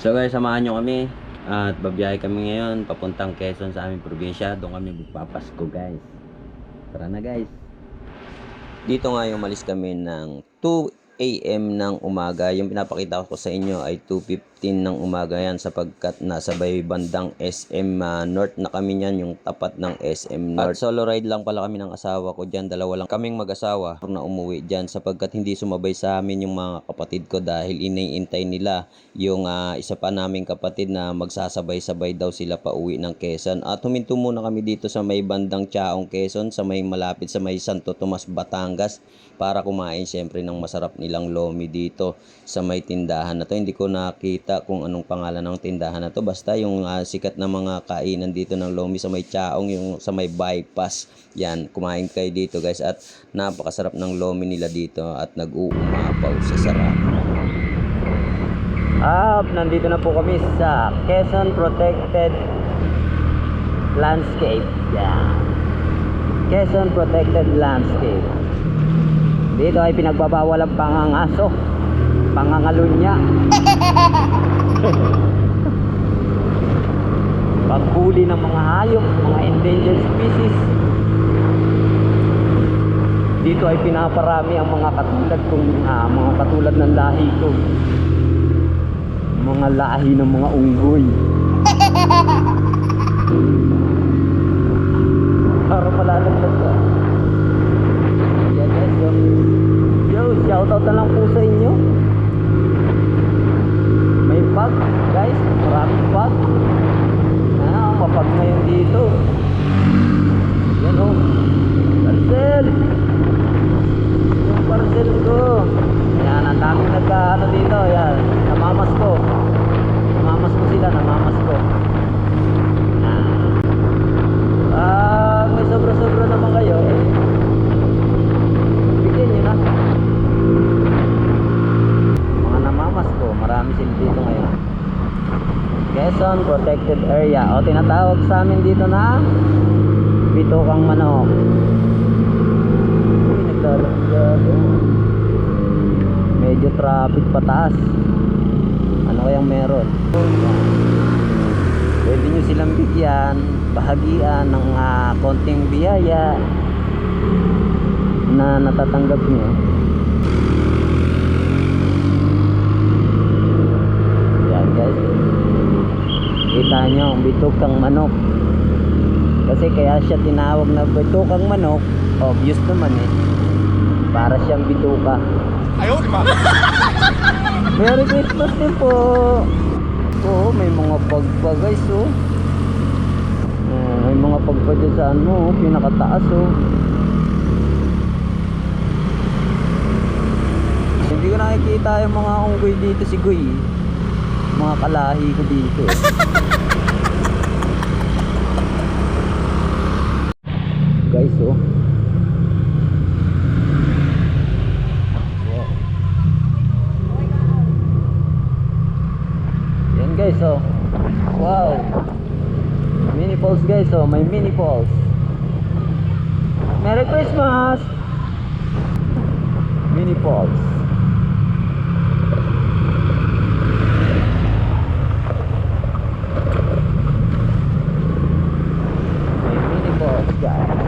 So guys, samahan nyo kami at babiyahe kami ngayon papuntang Quezon sa aming probinsya. Doon kami magpapasko guys. Tara na guys. Dito nga yung malis kami ng 2 AM ng umaga. Yung pinapakita ko sa inyo ay 2:15 ng umaga yan sapagkat nasa bandang SM North na kami niyan, yung tapat ng SM North. At solo ride lang pala kami ng asawa ko dyan. Dalawa lang kaming mag-asawa na umuwi dyan sapagkat hindi sumabay sa amin yung mga kapatid ko dahil iniintay nila yung isa pa naming kapatid na magsasabay-sabay daw sila pa uwi ng Quezon. At huminto muna kami dito sa may bandang Chaong Quezon, sa may malapit sa may Santo Tomas, Batangas, para kumain syempre ng masarap nilang lomi dito sa may tindahan na to. Hindi ko nakita kung anong pangalan ng tindahan na to, basta yung sikat na mga kainan dito ng lomi sa may Chaong, yung sa may bypass. Yan, kumain kayo dito guys at napakasarap ng lomi nila dito at nag-uumapaw sa sarap. Nandito na po kami sa Quezon Protected Landscape. Yeah. Quezon Protected Landscape. Dito ay pinagbabawal ang pangangaso, pangangalunya, paghuli ng mga hayop, mga endangered species. Dito ay pinaparami ang mga katulad ng lahi ko, mga lahi ng mga unggoy. Para malalaglag ka. Yan guys, yo, shoutout na lang po sa inyo. May pag guys, maraming pag. Mapag ngayon dito. Yan o, parcel. Yung parcel ko. Yan, ang daming nagkaano dito. Yan, namamas ko. Namamas ko sila, namamas ko. May sobra-sobra naman kayo, bigyan nyo na. Mga namamas ko, marami sila dito ngayon. Quezon Protected Area, o tinatawag sa amin dito na Bitukang Manok. Uy, naglalaglag. Medyo traffic pataas. Ano kayang meron? Pwede nyo silang bigyan, bahagian ng konting biyaya na natatanggap nyo. Yan guys, kita nyo ang Bitukang Manok. Kasi kaya siya tinawag na Bitukang Manok, obvious naman para siyang bituka. Ayaw di ma. Merry Christmas din po. Oo, may mga pagpa guys may mga pagpa dyan sa pinakataas Hindi ko nakikita yung mga unggoy dito, si Goy, mga kalahi ko dito guys wow. Yan guys wow, mini falls guys may mini falls. Merry Christmas. Mini falls. May mini falls guys.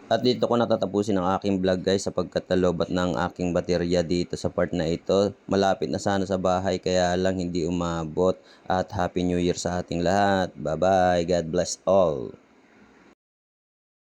At dito ko natatapusin ang aking vlog guys sapagkat nalobat na ang aking baterya dito sa part na ito. Malapit na sana sa bahay kaya lang hindi umabot. At Happy New Year sa ating lahat. Bye bye. God bless all.